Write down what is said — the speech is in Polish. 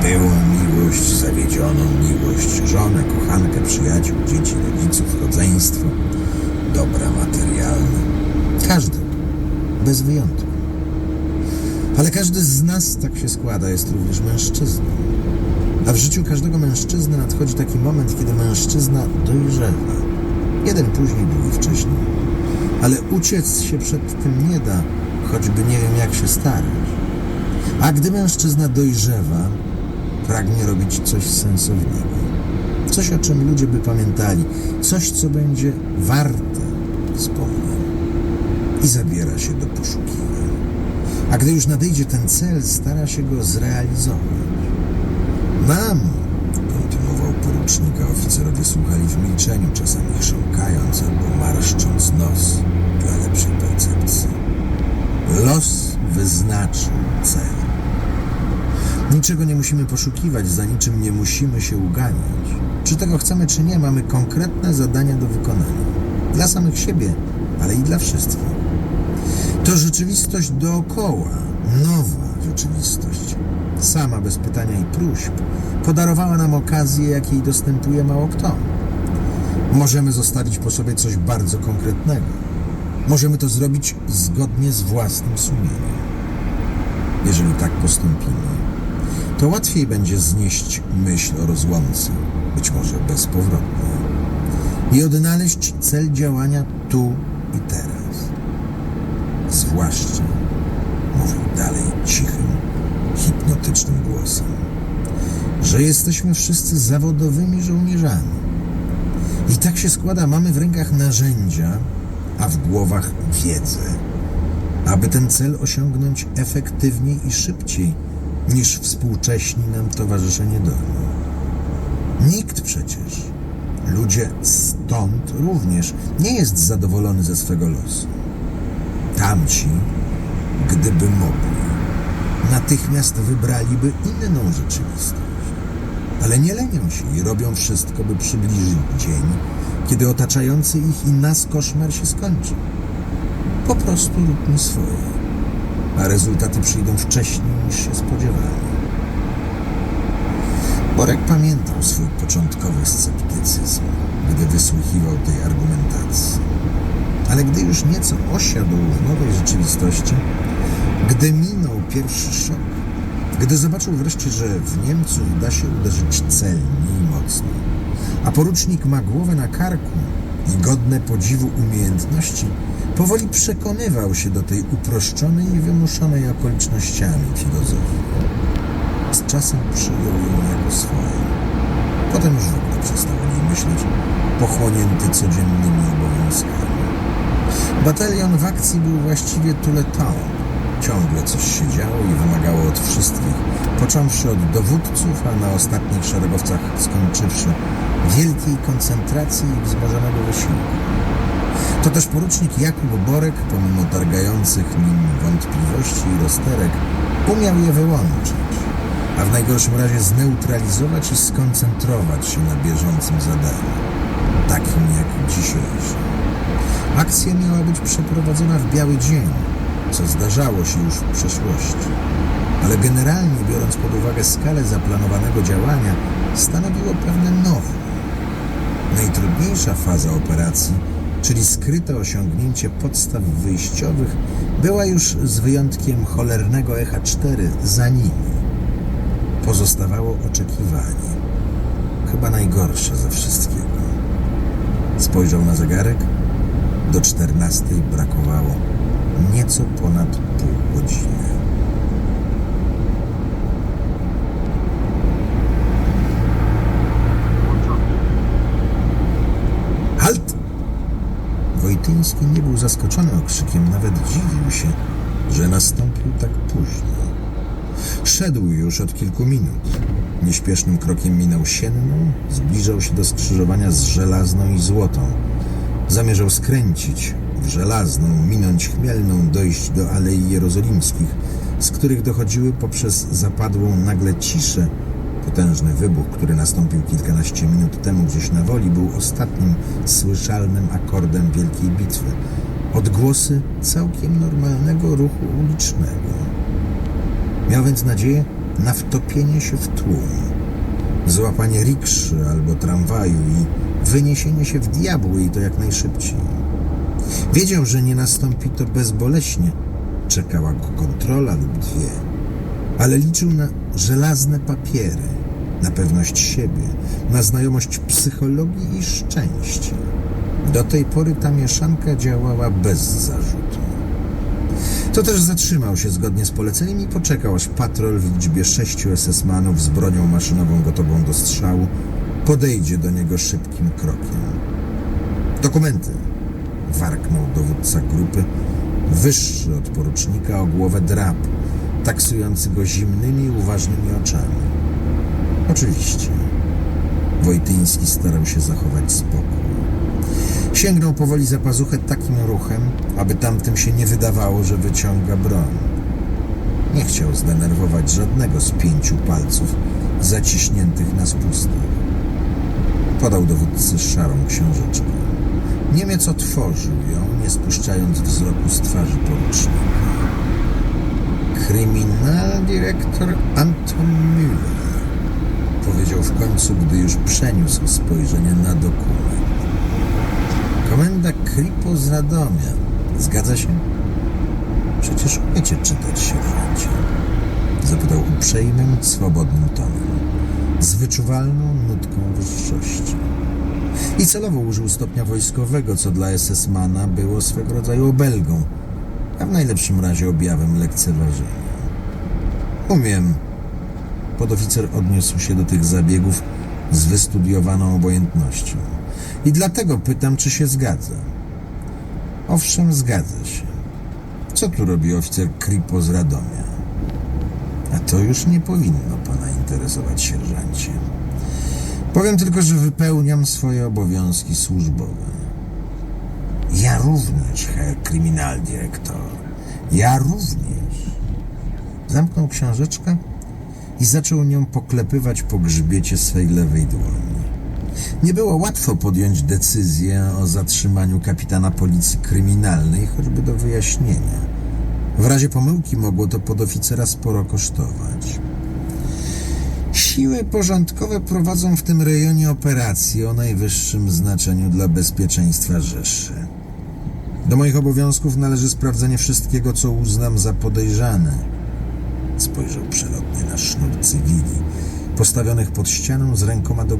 Byłą miłość, zawiedzioną miłość, żonę, kochankę, przyjaciół, dzieci, rodziców, rodzeństwo, dobra materialne. Każdy, bez wyjątku. Ale każdy z nas, tak się składa, jest również mężczyzną. A w życiu każdego mężczyzny nadchodzi taki moment, kiedy mężczyzna dojrzewa. Jeden później, drugi wcześniej. Ale uciec się przed tym nie da, choćby nie wiem jak się starać. A gdy mężczyzna dojrzewa, pragnie robić coś sensownego. Coś, o czym ludzie by pamiętali. Coś, co będzie warte wspomnień. I zabiera się do poszukiwań. A gdy już nadejdzie ten cel, stara się go zrealizować. Nam, kontynuował porucznik, a oficerowie słuchali w milczeniu, czasami chrząkając albo marszcząc nos dla lepszej percepcji. Los wyznaczył cel. Niczego nie musimy poszukiwać, za niczym nie musimy się uganiać. Czy tego chcemy, czy nie, mamy konkretne zadania do wykonania. Dla samych siebie, ale i dla wszystkich. To rzeczywistość dookoła, nowa rzeczywistość. Sama, bez pytania i próśb, podarowała nam okazję, jakiej dostępuje mało kto. Możemy zostawić po sobie coś bardzo konkretnego. Możemy to zrobić zgodnie z własnym sumieniem. Jeżeli tak postąpimy, to łatwiej będzie znieść myśl o rozłące, być może bezpowrotnie, i odnaleźć cel działania tu i teraz. Zwłaszcza, mówił dalej cichym, hipnotycznym głosem, że jesteśmy wszyscy zawodowymi żołnierzami. I tak się składa, mamy w rękach narzędzia, a w głowach wiedzę, aby ten cel osiągnąć efektywniej i szybciej niż współcześni nam towarzysze niedolni. Nikt przecież, ludzie stąd również, nie jest zadowolony ze swego losu. Tamci, gdyby mogli, natychmiast wybraliby inną rzeczywistość. Ale nie lenią się i robią wszystko, by przybliżyć dzień, kiedy otaczający ich i nas koszmar się skończy. Po prostu róbmy swoje, a rezultaty przyjdą wcześniej niż się spodziewali. Borek pamiętał swój początkowy sceptycyzm, gdy wysłuchiwał tej argumentacji. Ale gdy już nieco osiadł w nowej rzeczywistości, gdy minął pierwszy szok, gdy zobaczył wreszcie, że w Niemców da się uderzyć celnie i mocno, a porucznik ma głowę na karku i godne podziwu umiejętności, powoli przekonywał się do tej uproszczonej i wymuszonej okolicznościami filozofii. Z czasem przyjął ją jako swoją. Potem już w ogóle przestał o niej myśleć, pochłonięty codziennymi obowiązkami. Batalion w akcji był właściwie touletant. Ciągle coś się działo i wymagało od wszystkich, począwszy od dowódców, a na ostatnich szeregowcach skończywszy, wielkiej koncentracji i wzmożonego wysiłku. To też porucznik Jakub Borek, pomimo targających nim wątpliwości i rozterek, umiał je wyłączyć, a w najgorszym razie zneutralizować i skoncentrować się na bieżącym zadaniu, takim jak dzisiejszy. Akcja miała być przeprowadzona w biały dzień, co zdarzało się już w przeszłości, ale generalnie biorąc pod uwagę skalę zaplanowanego działania, stanowiło pewne novum. Najtrudniejsza faza operacji, czyli skryte osiągnięcie podstaw wyjściowych, była już z wyjątkiem cholernego Echa 4 za nimi. Pozostawało oczekiwanie, chyba najgorsze ze wszystkiego. Spojrzał na zegarek. Do 14 brakowało nieco ponad pół godziny. Halt! Wojtyński nie był zaskoczony okrzykiem, nawet dziwił się, że nastąpił tak późno. Szedł już od kilku minut. Nieśpiesznym krokiem minął Sienną, zbliżał się do skrzyżowania z Żelazną i Złotą. Zamierzał skręcić w Żelazną, minąć Chmielną, dojść do Alei Jerozolimskich, z których dochodziły poprzez zapadłą nagle ciszę. Potężny wybuch, który nastąpił kilkanaście minut temu gdzieś na Woli, był ostatnim słyszalnym akordem wielkiej bitwy. Odgłosy całkiem normalnego ruchu ulicznego. Miał więc nadzieję, na wtopienie się w tłum, złapanie rikszy albo tramwaju i wyniesienie się w diabły i to jak najszybciej. Wiedział, że nie nastąpi to bezboleśnie. Czekała go kontrola lub dwie, ale liczył na żelazne papiery, na pewność siebie, na znajomość psychologii i szczęście. Do tej pory ta mieszanka działała bez zarzutu. To też zatrzymał się zgodnie z poleceniem i poczekał, aż patrol w liczbie 6 SS-manów z bronią maszynową gotową do strzału podejdzie do niego szybkim krokiem. Dokumenty, warknął dowódca grupy, wyższy od porucznika o głowę drab, taksujący go zimnymi, uważnymi oczami. Oczywiście. Wojtyński starał się zachować spokój. Sięgnął powoli za pazuchę takim ruchem, aby tamtym się nie wydawało, że wyciąga broń. Nie chciał zdenerwować żadnego z 5 palców zaciśniętych na spustach. Podał dowódcy szarą książeczkę. Niemiec otworzył ją, nie spuszczając wzroku z twarzy porucznika. Kryminaldyrektor Anton Müller, powiedział w końcu, gdy już przeniósł spojrzenie na dokument. Komenda Kripo z Radomia. Zgadza się? Przecież umiecie czytać, sierżancie. Zapytał uprzejmym, swobodnym tonem, z wyczuwalną nutką wyższości. I celowo użył stopnia wojskowego, co dla SS-mana było swego rodzaju obelgą, a w najlepszym razie objawem lekceważenia. Umiem. Podoficer odniósł się do tych zabiegów z wystudiowaną obojętnością. I dlatego pytam, czy się zgadza. Owszem, zgadza się. Co tu robi oficer Kripo z Radomia? A to już nie powinno pana interesować, sierżancie. Powiem tylko, że wypełniam swoje obowiązki służbowe. Ja również, herr Kryminaldyrektor. Ja również. Zamknął książeczkę i zaczął nią poklepywać po grzbiecie swej lewej dłoni. Nie było łatwo podjąć decyzję o zatrzymaniu kapitana policji kryminalnej, choćby do wyjaśnienia. W razie pomyłki mogło to podoficera sporo kosztować. Siły porządkowe prowadzą w tym rejonie operacje o najwyższym znaczeniu dla bezpieczeństwa Rzeszy. Do moich obowiązków należy sprawdzenie wszystkiego, co uznam za podejrzane. Spojrzał przelotnie na sznur cywili, postawionych pod ścianą z rękoma do